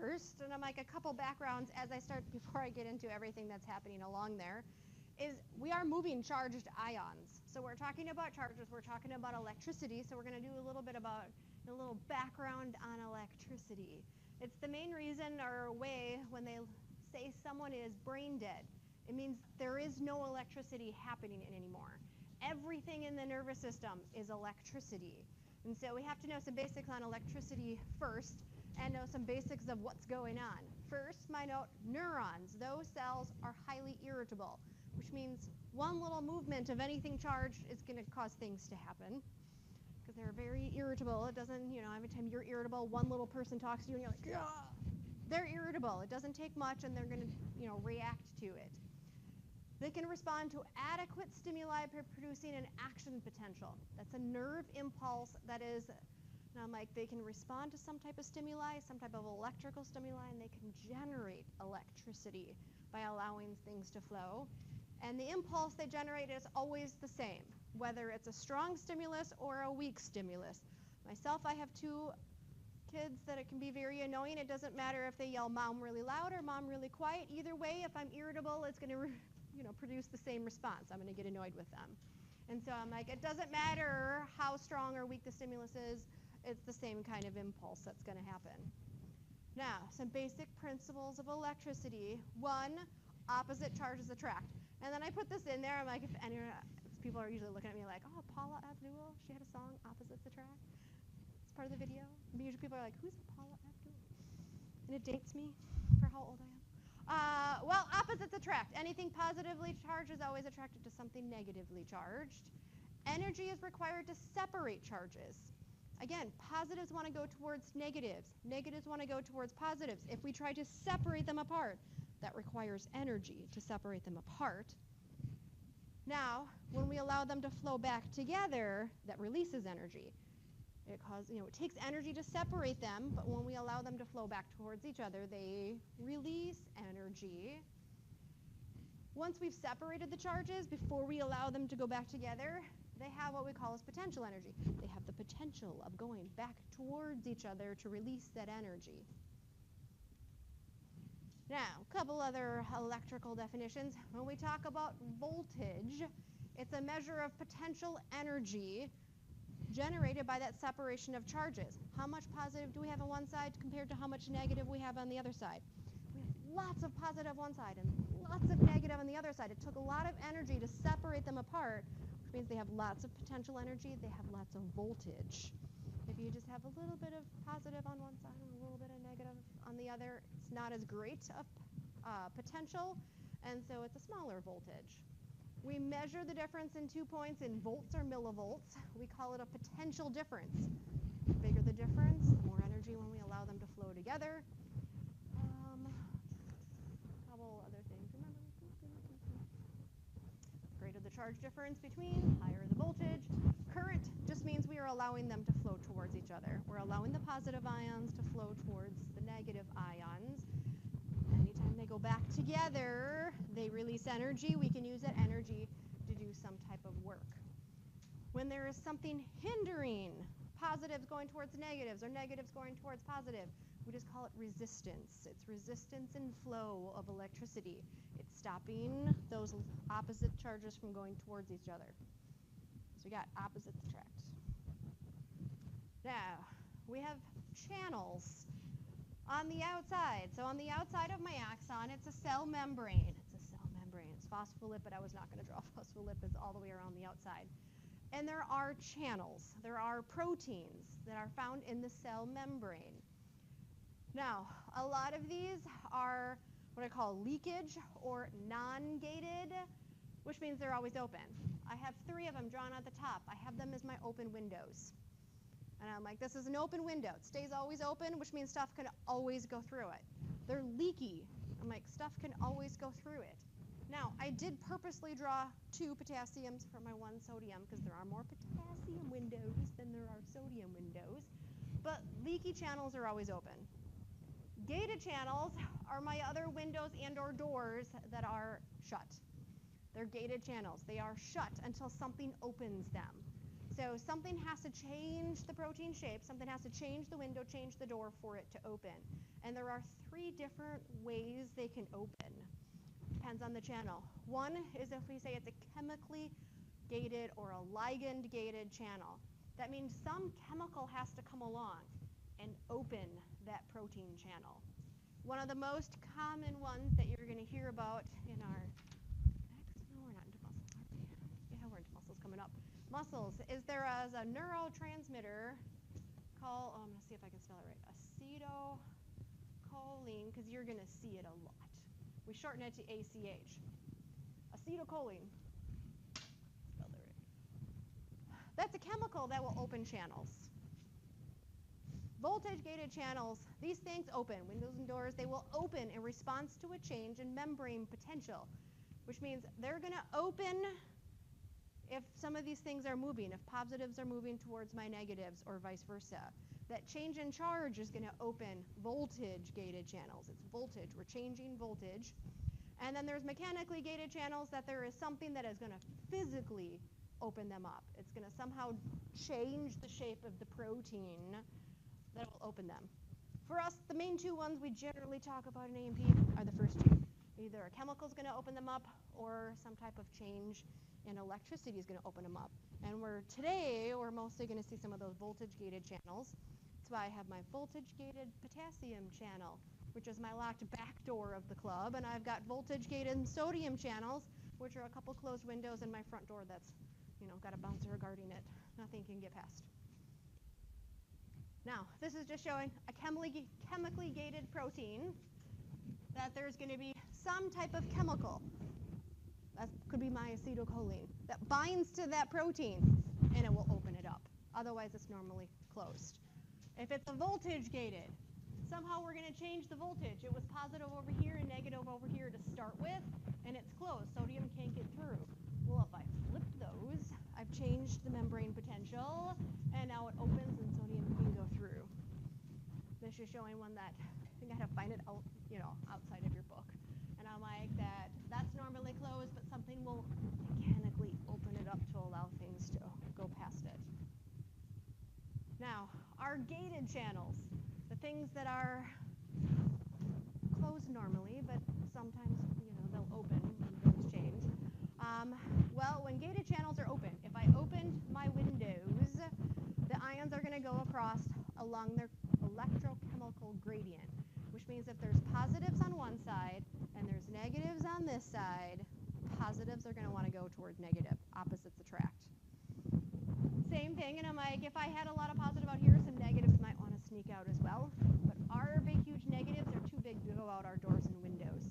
first, and I'm like a couple backgrounds as I start, before I get into everything that's happening along there, is we are moving charged ions. So we're talking about charges, we're talking about electricity, so we're going to do a little bit about a little background on electricity. It's the main reason or way when they say someone is brain dead. It means there is no electricity happening anymore. Everything in the nervous system is electricity. And so we have to know some basics on electricity first and know some basics of what's going on. First, my note, neurons. Those cells are highly irritable, which means one little movement of anything charged is going to cause things to happen because they're very irritable. It doesn't, every time you're irritable, one little person talks to you and you're like, yeah. They're irritable. It doesn't take much and they're going to, react to it. They can respond to adequate stimuli by producing an action potential. That's a nerve impulse that is, and I'm like, they can respond to some type of stimuli, some type of electrical stimuli, and they can generate electricity by allowing things to flow. And the impulse they generate is always the same, whether it's a strong stimulus or a weak stimulus. Myself, I have two kids that it can be very annoying. It doesn't matter if they yell mom really loud or mom really quiet. Either way, if I'm irritable, it's going to produce the same response. I'm going to get annoyed with them. And so I'm like, it doesn't matter how strong or weak the stimulus is, it's the same kind of impulse that's going to happen. Now, some basic principles of electricity. One, opposite charges attract. And then I put this in there. I'm like, if people are usually looking at me like, oh, Paula Abdul, she had a song, Opposites Attract. It's part of the video. Usually people are like, who's Paula Abdul? And it dates me for how old I am. Well, opposites attract. Anything positively charged is always attracted to something negatively charged. Energy is required to separate charges. Again, positives want to go towards negatives. Negatives want to go towards positives. If we try to separate them apart, that requires energy to separate them apart. Now, when we allow them to flow back together, that releases energy. It takes energy to separate them, but when we allow them to flow back towards each other, they release energy. Once we've separated the charges, before we allow them to go back together, they have what we call as potential energy. They have the potential of going back towards each other to release that energy. Now, a couple other electrical definitions. When we talk about voltage, it's a measure of potential energy generated by that separation of charges. How much positive do we have on one side compared to how much negative we have on the other side? We have lots of positive on one side and lots of negative on the other side. It took a lot of energy to separate them apart, which means they have lots of potential energy, they have lots of voltage. If you just have a little bit of positive on one side and a little bit of negative on the other, it's not as great of potential, and so it's a smaller voltage. We measure the difference in 2 points in volts or millivolts. We call it a potential difference. The bigger the difference, the more energy when we allow them to flow together. A couple other things. Remember, greater the charge difference between, higher the voltage. Current just means we are allowing them to flow towards each other. We're allowing the positive ions to flow towards the negative ions. Anytime they go back together, they release energy. We can use that energy to do some type of work. When there is something hindering, positives going towards negatives or negatives going towards positive, we just call it resistance. It's resistance in flow of electricity. It's stopping those opposite charges from going towards each other. So we got opposites attract. Now, we have channels on the outside. So on the outside of my axon, it's a cell membrane. It's a cell membrane. It's phospholipid. I was not going to draw phospholipids all the way around the outside. And there are channels. There are proteins that are found in the cell membrane. Now, a lot of these are what I call leakage or non-gated, which means they're always open. I have 3 of them drawn at the top. I have them as my open windows. And I'm like, this is an open window. It stays always open, which means stuff can always go through it. They're leaky. I'm like, stuff can always go through it. Now, I did purposely draw 2 potassiums for my 1 sodium because there are more potassium windows than there are sodium windows. But leaky channels are always open. Gated channels are my other windows and or doors that are shut. They're gated channels. They are shut until something opens them. So something has to change the protein shape, something has to change the window, change the door for it to open. And there are 3 different ways they can open. Depends on the channel. One is if we say it's a chemically gated or a ligand gated channel. That means some chemical has to come along and open that protein channel. One of the most common ones that you're going to hear about in our, no, we're not into muscles, are we? Yeah, we're into muscles coming up. Muscles is there is a neurotransmitter called, I'm going to see if I can spell it right, acetylcholine, because you're going to see it a lot. We shorten it to ACH. Acetylcholine. Spelled it right. That's a chemical that will open channels. Voltage-gated channels, these things open. Windows and doors, they will open in response to a change in membrane potential, which means they're going to open if some of these things are moving, if positives are moving towards my negatives or vice versa. That change in charge is going to open voltage-gated channels. It's voltage. We're changing voltage. And then there's mechanically gated channels that there is something that is going to physically open them up. It's going to somehow change the shape of the protein that will open them. For us, the main 2 ones we generally talk about in A&P are the first 2. Either a chemical is going to open them up or some type of change in electricity is going to open them up. And today we're mostly going to see some of those voltage-gated channels. That's why I have my voltage-gated potassium channel, which is my locked back door of the club. And I've got voltage-gated sodium channels, which are a couple closed windows in my front door that's, got a bouncer guarding it. Nothing can get past. Now, this is just showing a chemically gated protein that there's going to be some type of chemical, that could be my acetylcholine, that binds to that protein and it will open it up. Otherwise, it's normally closed. If it's a voltage gated, somehow we're going to change the voltage. It was positive over here and negative over here to start with, and it's closed. Sodium can't get through. Well, if I flip those, I've changed the membrane potential, and now it opens and sodium can go through. This is showing one that I think I had to find it out, outside of your book. And I'm like, that's normally closed, but something will mechanically open it up to allow things to go past it. Now, our gated channels, the things that are closed normally, but sometimes, they'll open when things change. Well, when gated channels are open, if I opened my windows, the ions are going to go across along their electrochemical gradient, which means if there's positives on one side and there's negatives on this side, positives are going to want to go toward negative. Opposites attract. Same thing, and I'm like, if I had a lot of positive out here, some negatives might want to sneak out as well. But our big, huge negatives are too big to go out our doors and windows.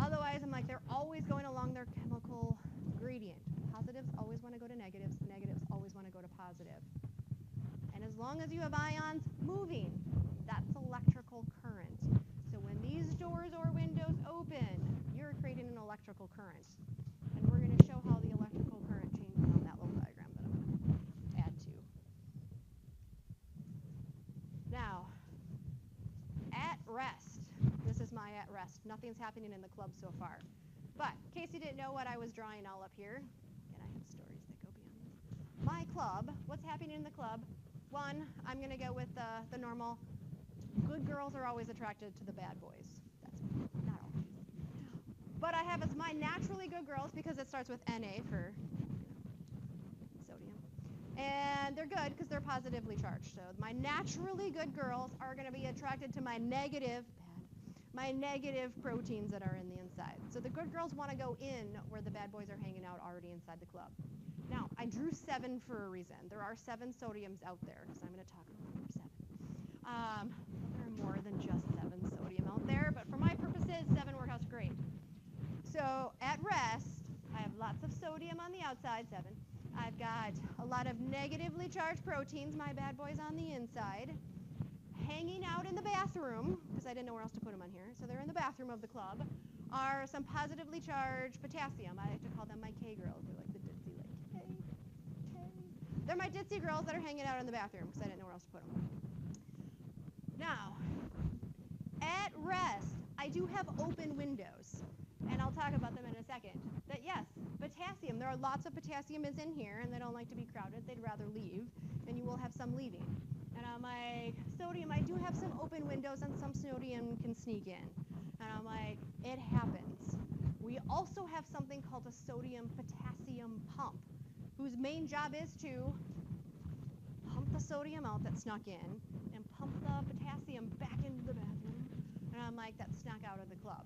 Otherwise, I'm like, they're always going along their chemical gradient. Positives always want to go to negatives. Negatives always want to go to positive. And as long as you have ions moving, that's electrical current. So when these doors or windows open, you're creating an electrical current. And we're going to show how the electrical current changes on that little diagram that I'm going to add to. Now, at rest. This is my at rest. Nothing's happening in the club so far. But in case you didn't know what I was drawing all up here, and I have stories that go beyond this. My club, what's happening in the club? One, I'm going to go with the normal. Good girls are always attracted to the bad boys. That's not always. But I have as my naturally good girls because it starts with Na for sodium. And they're good because they're positively charged. So my naturally good girls are going to be attracted to my negative proteins that are in the inside. So the good girls want to go in where the bad boys are hanging out already inside the club. Now, I drew 7 for a reason. There are 7 sodiums out there, so I'm going to talk about number 7. There are more than just 7 sodium out there, but for my purposes, 7 work out great. So at rest, I have lots of sodium on the outside, 7. I've got a lot of negatively charged proteins, my bad boys on the inside. Hanging out in the bathroom, because I didn't know where else to put them on here, so they're in the bathroom of the club, are some positively charged potassium. I like to call them my K girls. They're like the ditzy, like, K. They're my ditzy girls that are hanging out in the bathroom, because I didn't know where else to put them. Now, at rest, I do have open windows, and I'll talk about them in a second. That yes, potassium, there are lots of potassium is in here, and they don't like to be crowded. They'd rather leave, and you will have some leaving. And I'm like, sodium, I do have some open windows and some sodium can sneak in. And I'm like, it happens. We also have something called a sodium-potassium pump, whose main job is to pump the sodium out that snuck in and pump the potassium back into the bathroom. And I'm like, that snuck out of the club.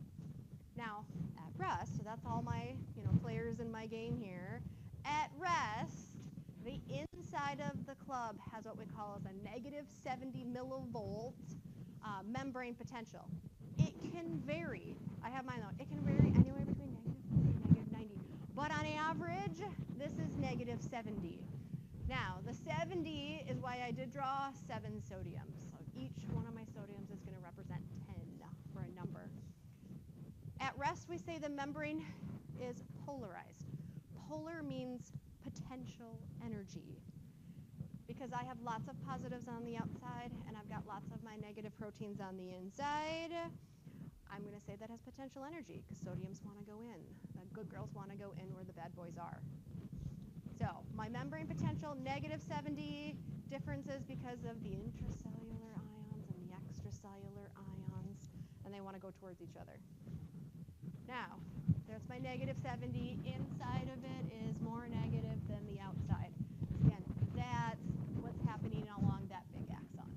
Now, at rest, so that's all my players in my game here. At rest, the inside of the club has what we call as a negative 70 millivolt membrane potential. It can vary. I have mine on. It can vary anywhere between negative 90. But on average, this is negative 70. Now, the 70 is why I did draw 7 sodiums. So each one of my sodiums is going to represent 10 for a number. At rest, we say the membrane is polarized. Polar means potential energy. Because I have lots of positives on the outside and I've got lots of my negative proteins on the inside, I'm going to say that has potential energy because sodiums want to go in. The good girls want to go in where the bad boys are. So my membrane potential, negative 70, differences because of the intracellular ions and the extracellular ions, and they want to go towards each other. Now, there's my negative 70. Inside of it is more negative than the outside. Again, that's what's happening along that big axon.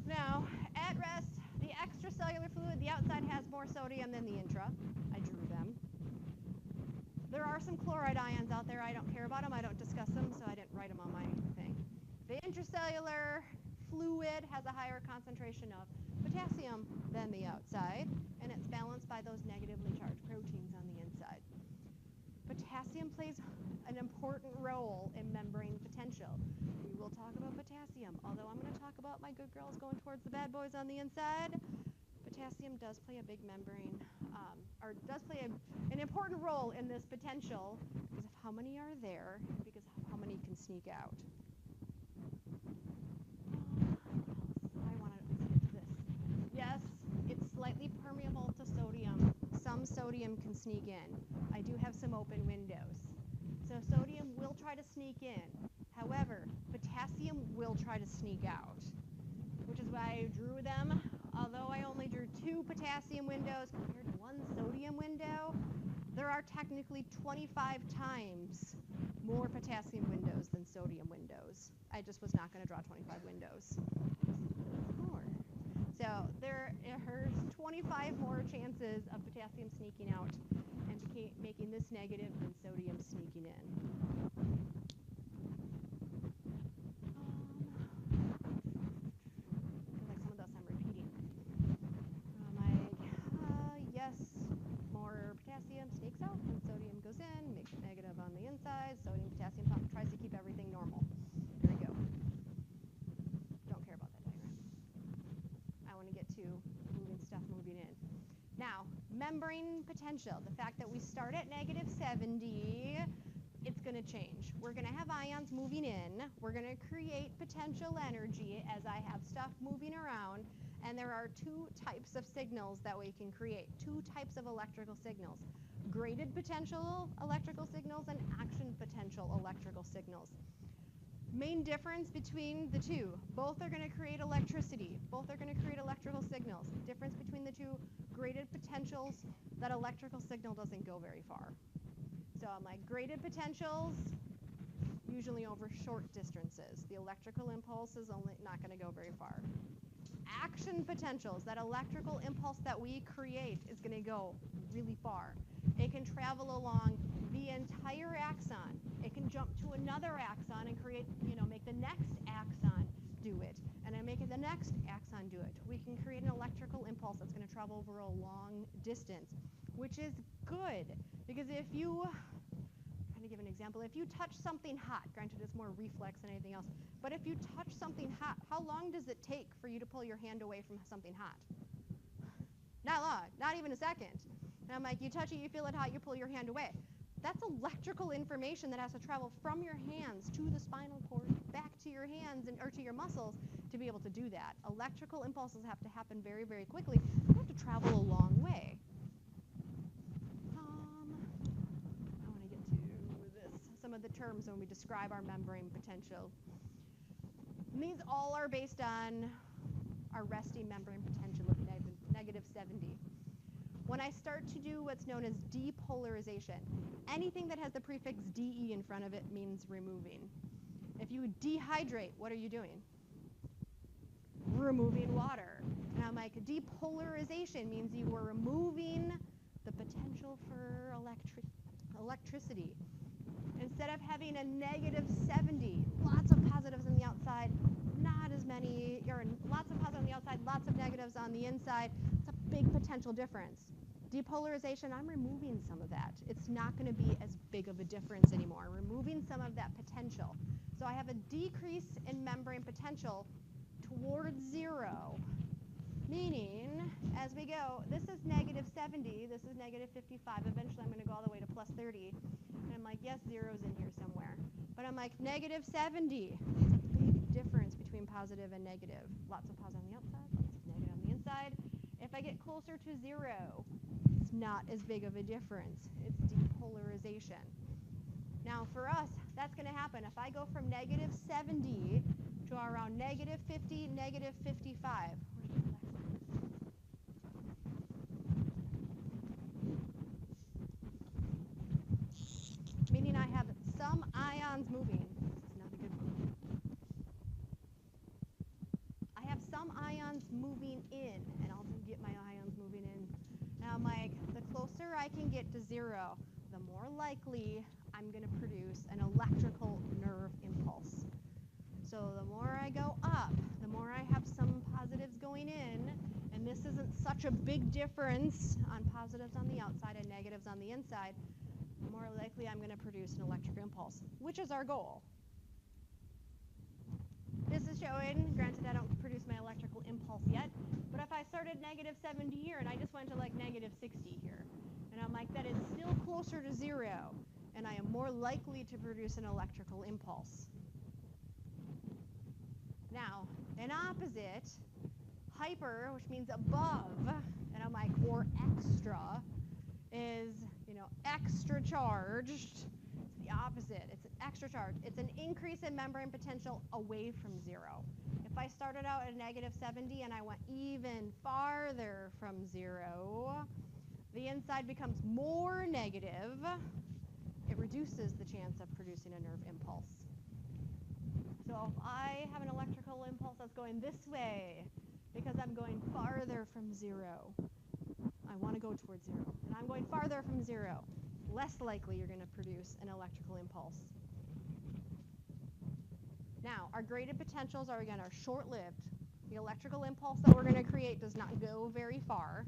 Now, at rest, the extracellular fluid, the outside has more sodium than the intra. I drew them. There are some chloride ions out there. I don't care about them. I don't discuss them, so I didn't write them on my thing. The intracellular fluid has a higher concentration of potassium than the outside, and it's balanced by those negatively charged proteins on the inside. Potassium plays an important role in membrane potential. We will talk about potassium, although I'm going to talk about my good girls going towards the bad boys on the inside. Potassium does play a big membrane, or does play an important role in this potential because of how many are there, because of how many can sneak out. I want to get to this. Yes, it's slightly permeable to sodium. Some sodium can sneak in. I do have some open windows. So sodium will try to sneak in. However, potassium will try to sneak out, which is why I drew them. Although I only drew 2 potassium windows compared to 1 sodium window, there are technically 25 times more potassium windows than sodium windows. I just was not going to draw 25 windows. More. So there are 25 more chances of potassium sneaking out and making this negative than sodium sneaking in. Sneaks out and sodium goes in, makes it negative on the inside. Sodium potassium pump tries to keep everything normal. There we go. Don't care about that diagram. I want to get to moving stuff moving in. Now, membrane potential. The fact that we start at negative 70, it's going to change. We're going to have ions moving in. We're going to create potential energy as I have stuff moving around. And there are 2 types of signals that we can create. 2 types of electrical signals. Graded potential electrical signals and action potential electrical signals. Main difference between the 2. Both are going to create electricity. Both are going to create electrical signals. Difference between the 2, graded potentials, that electrical signal doesn't go very far. So my graded potentials, usually over short distances. The electrical impulse is only not going to go very far. Action potentials, that electrical impulse that we create is going to go really far. It can travel along the entire axon. It can jump to another axon and create, make the next axon do it, and then make the next axon do it. We can create an electrical impulse that's going to travel over a long distance, which is good because if you, I'm going to give an example, if you touch something hot, granted it's more reflex than anything else, but if you touch something hot, how long does it take for you to pull your hand away from something hot? Not long, not even a second. And I'm like, you touch it, you feel it hot, you pull your hand away. That's electrical information that has to travel from your hands to the spinal cord, back to your hands or to your muscles to be able to do that. Electrical impulses have to happen very, very quickly. They have to travel a long way. I want to get to this. Some of the terms when we describe our membrane potential. And these all are based on our resting membrane potential of negative 70. When I start to do what's known as depolarization, anything that has the prefix DE in front of it means removing. If you dehydrate, what are you doing? Removing water. And I'm like, depolarization means you are removing the potential for electricity. Instead of having a negative 70, lots of positives on the outside, not as many, or lots of positives on the outside, lots of negatives on the inside, it's a big potential difference. Depolarization, I'm removing some of that. It's not going to be as big of a difference anymore. I'm removing some of that potential. So I have a decrease in membrane potential towards 0, meaning as we go, this is negative 70, this is negative 55, eventually I'm going to go all the way to plus 30, and I'm like, yes, 0's in here somewhere. But I'm like, negative 70, it's a big difference between positive and negative. Lots of positive on the outside, lots of negative on the inside. If I get closer to 0, it's not as big of a difference. It's depolarization. Now for us, that's going to happen if I go from negative 70 to around negative 50, negative 55. Meaning I have some ions moving. This is not a good one. I have some ions moving in, and I'll get my ions moving in. Now I'm like, the closer I can get to 0, the more likely I'm going to produce an electrical nerve impulse. So the more I go up, the more I have some positives going in, and this isn't such a big difference on positives on the outside and negatives on the inside, the more likely I'm going to produce an electric impulse, which is our goal. This is showing, granted I don't produce my electrical impulse yet, but if I started negative 70 here and I just went to like negative 60 here, and I'm like, that is still closer to 0, and I am more likely to produce an electrical impulse. Now, an opposite, hyper, which means above, and I'm like, or extra, is, extra charged. It's the opposite. It's an extra charge. It's an increase in membrane potential away from 0. If I started out at negative 70 and I went even farther from 0, the inside becomes more negative. It reduces the chance of producing a nerve impulse. So if I have an electrical impulse that's going this way, because I'm going farther from 0, I want to go towards 0, and I'm going farther from 0, less likely you're going to produce an electrical impulse. Now, our graded potentials are, again, short-lived. The electrical impulse that we're going to create does not go very far.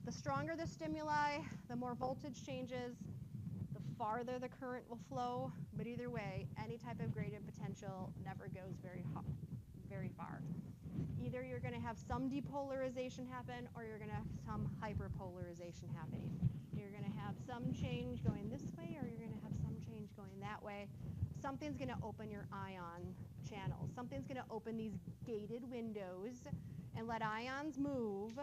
The stronger the stimuli, the more voltage changes, the farther the current will flow, but either way, any type of graded potential never goes very far. Either you're going to have some depolarization happen, or you're going to have some hyperpolarization happening. You're going to have some change going this way, or you're going to have some change going that way. Something's going to open your ion channels. Something's going to open these gated windows and let ions move,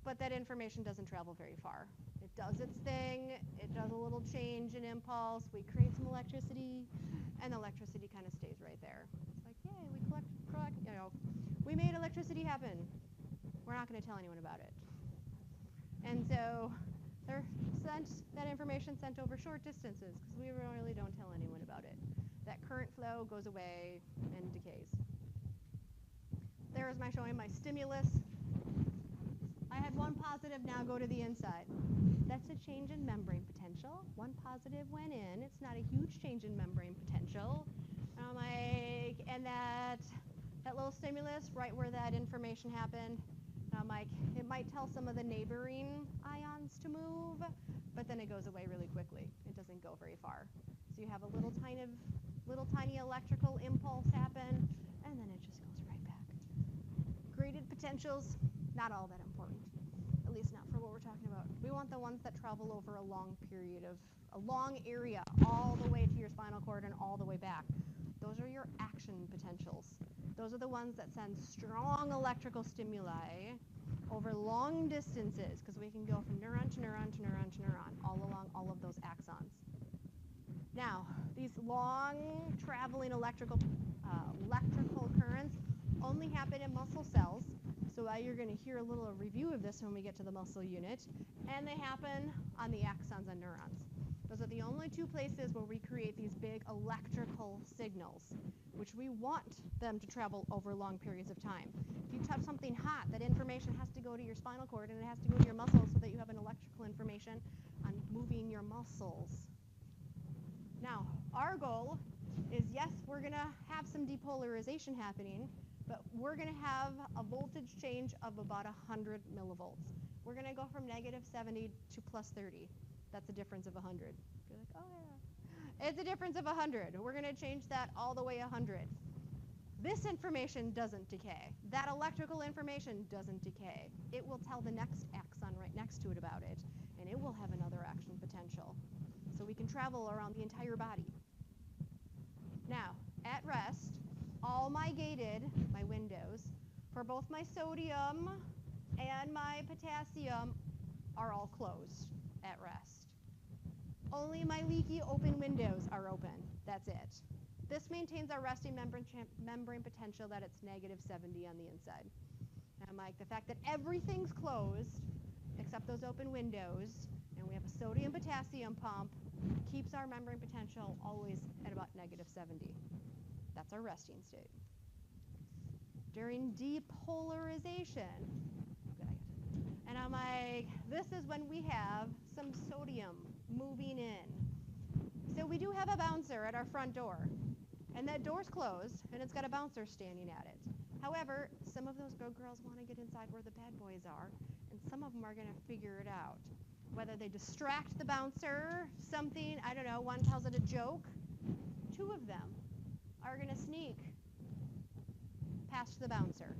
but that information doesn't travel very far. It does its thing, it does a little change in impulse, we create some electricity, and the electricity kind of stays right there. It's like, yay, we collect, we made electricity happen. We're not going to tell anyone about it. And so they're sent, that information sent over short distances, because we really don't tell anyone about it. That current flow goes away and decays. There's my showing my stimulus. I had one positive now go to the inside. That's a change in membrane potential. One positive went in. It's not a huge change in membrane potential. And I'm like, and that little stimulus right where that information happened, and I'm like, it might tell some of the neighboring ions to move, but then it goes away really quickly. It doesn't go very far. So you have a little tiny electrical impulse happen, and then it just goes right back. Graded potentials, not all that important, at least not for what we're talking about. We want the ones that travel over a long area, all the way to your spinal cord and all the way back. Those are your action potentials. Those are the ones that send strong electrical stimuli over long distances, because we can go from neuron to neuron to neuron to neuron, all along all of those axons. Now, these long traveling electrical currents only happen in muscle cells. So you're going to hear a little review of this when we get to the muscle unit. And they happen on the axons and neurons. Those are the only two places where we create these big electrical signals, which we want them to travel over long periods of time. If you touch something hot, that information has to go to your spinal cord, and it has to go to your muscles so that you have an electrical information on moving your muscles. Now, our goal is, yes, we're going to have some depolarization happening, but we're going to have a voltage change of about 100 millivolts. We're going to go from -70 to +30. That's a difference of 100. You're like, oh yeah. It's a difference of 100. We're going to change that all the way 100. This information doesn't decay. That electrical information doesn't decay. It will tell the next axon right next to it about it, and it will have another action potential. So we can travel around the entire body. Now, at rest, all my windows, for both my sodium and my potassium are all closed at rest. Only my leaky open windows are open. That's it. This maintains our resting membrane potential that it's -70 on the inside. And the fact that everything's closed except those open windows, and we have a sodium-potassium pump, keeps our membrane potential always at about -70. That's our resting state. During depolarization, and I'm like, this is when we have some sodium moving in. So we do have a bouncer at our front door, and that door's closed, and it's got a bouncer standing at it. However, some of those good girls want to get inside where the bad boys are, and some of them are going to figure it out. Whether they distract the bouncer, something, I don't know, one tells it a joke, two of them are going to sneak past the bouncer.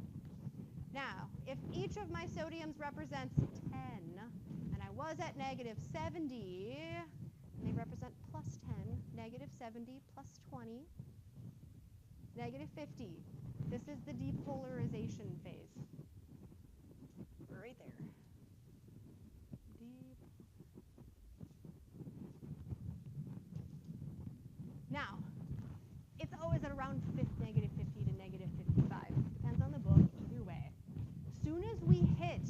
Now, if each of my sodiums represents 10, and I was at -70, they represent +10, -70, +20, -50. This is the depolarization phase. Right there. Now, it's always at around -50 to -55. Depends on the book, either way. As soon as we hit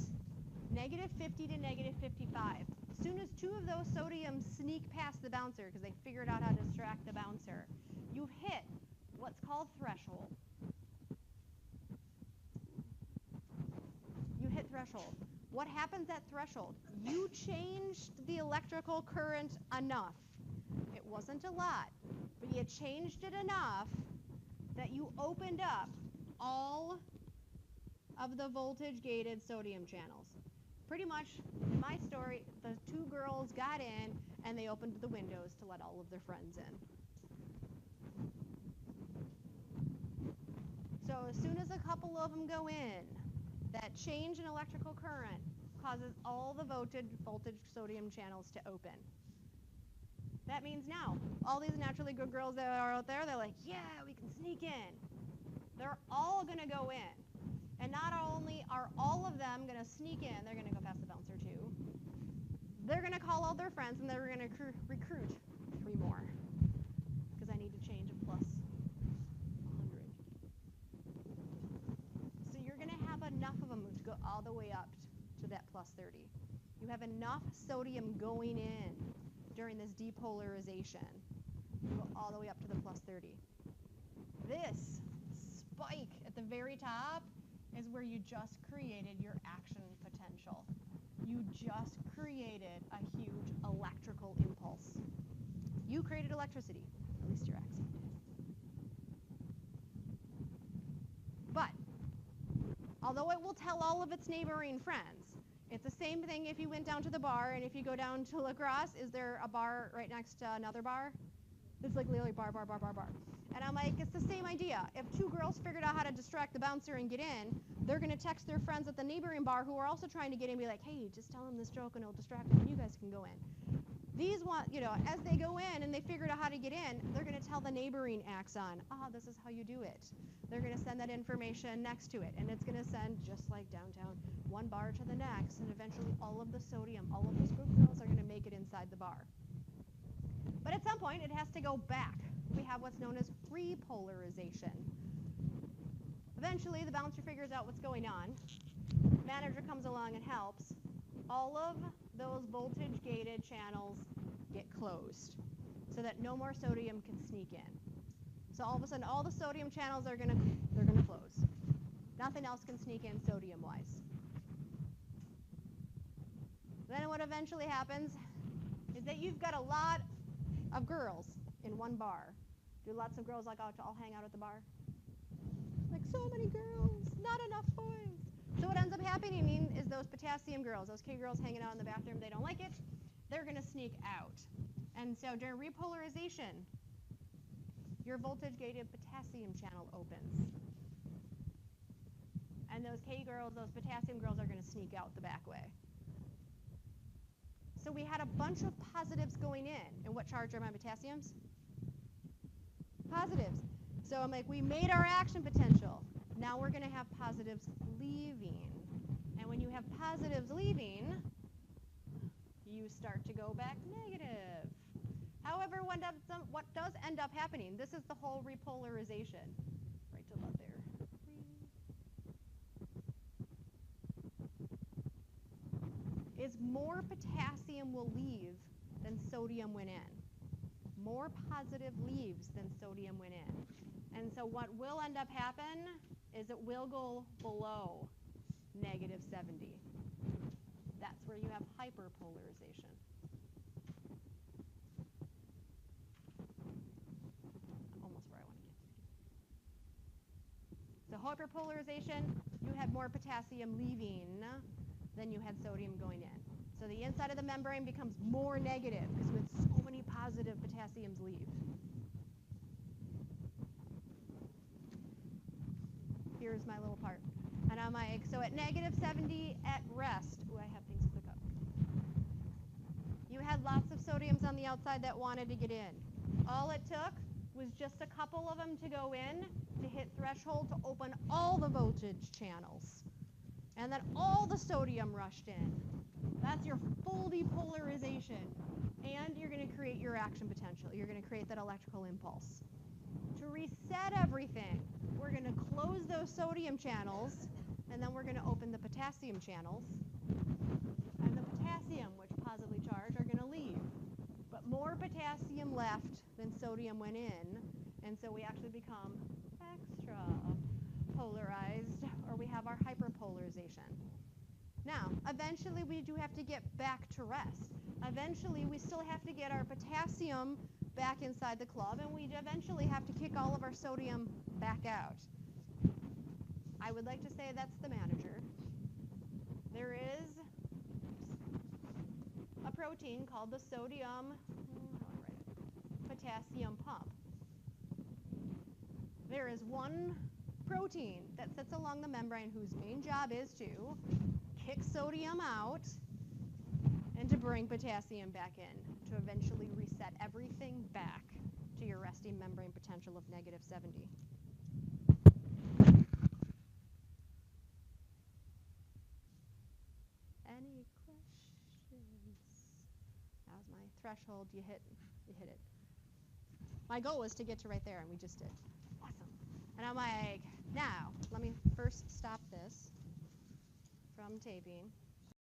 -50 to -55, as soon as two of those sodiums sneak past the bouncer because they figured out how to distract the bouncer, you've hit what's called threshold. You hit threshold. What happens at threshold? You changed the electrical current enough. It wasn't a lot, but you changed it enough that you opened up all of the voltage-gated sodium channels. Pretty much, in my story, the two girls got in and they opened the windows to let all of their friends in. So as soon as a couple of them go in, that change in electrical current causes all the voltage sodium channels to open. That means now, all these naturally good girls that are out there, they're like, yeah, we can sneak in. They're all going to go in. And not only are all of them going to sneak in, they're going to go past the bouncer too. They're going to call all their friends, and they're going to recruit 3 more. Because I need to change a +100. So you're going to have enough of them to go all the way up to that +30. You have enough sodium going in during this depolarization. You go all the way up to the +30. This spike at the very top is where you just created your action potential. You just created a huge electrical impulse. You created electricity, at least your axon did. But, although it will tell all of its neighboring friends, it's the same thing if you went down to the bar, and if you go down to lacrosse, is there a bar right next to another bar? It's like literally bar. And I'm like, it's the same idea. If 2 girls figured out how to distract the bouncer and get in, they're going to text their friends at the neighboring bar who are also trying to get in and be like, hey, just tell them this joke and it'll distract them and you guys can go in. These want, as they go in and they figured out how to get in, they're going to tell the neighboring axon, this is how you do it. They're going to send that information next to it, and it's going to send, just like downtown, one bar to the next, and eventually all of the sodium, all of those good girls are going to make it inside the bar. But at some point, it has to go back. We have what's known as repolarization. Eventually, the bouncer figures out what's going on. Manager comes along and helps. All of those voltage-gated channels get closed so that no more sodium can sneak in. So all of a sudden, all the sodium channels they're gonna close. Nothing else can sneak in sodium-wise. Then what eventually happens is that you've got a lot of girls in one bar. Do lots of girls like to all hang out at the bar? Like so many girls, not enough boys. So what ends up happening is those potassium girls, those K girls hanging out in the bathroom, they don't like it, they're going to sneak out. And so during repolarization, your voltage-gated potassium channel opens. And those K girls, those potassium girls are going to sneak out the back way. So we had a bunch of positives going in. And what charge are my potassiums? Positives. So I'm like, we made our action potential. Now we're going to have positives leaving. And when you have positives leaving, you start to go back negative. However, what does end up happening, this is the whole repolarization. Right to left there. Is more potassium will leave than sodium went in. More positive leaves than sodium went in. And so what will end up happen is it will go below negative 70. That's where you have hyperpolarization. Almost where I want to get to. So hyperpolarization, you had more potassium leaving than you had sodium going in. So the inside of the membrane becomes more negative because with so many positive potassiums leave. Here's my little part. And I'm like, so at negative 70 at rest, ooh, I have things to click up. You had lots of sodiums on the outside that wanted to get in. All it took was just a couple of them to go in to hit threshold to open all the voltage channels. And then all the sodium rushed in. That's your full depolarization. And you're going to create your action potential. You're going to create that electrical impulse. To reset everything, we're going to close those sodium channels, and then we're going to open the potassium channels. And the potassium, which positively charged, are going to leave. But more potassium left than sodium went in, and so we actually become extra polarized, or we have our hyperpolarization. Now, eventually we do have to get back to rest. Eventually we still have to get our potassium back inside the club, and we eventually have to kick all of our sodium back out. I would like to say that's the manager. There is a protein called the sodium potassium pump. There is one protein that sits along the membrane whose main job is to kick sodium out and to bring potassium back in, to eventually reset everything back to your resting membrane potential of negative 70. Any questions? That was my threshold. You hit it. My goal was to get to right there, and we just did. Awesome. And I'm like, now, let me first stop this from taping.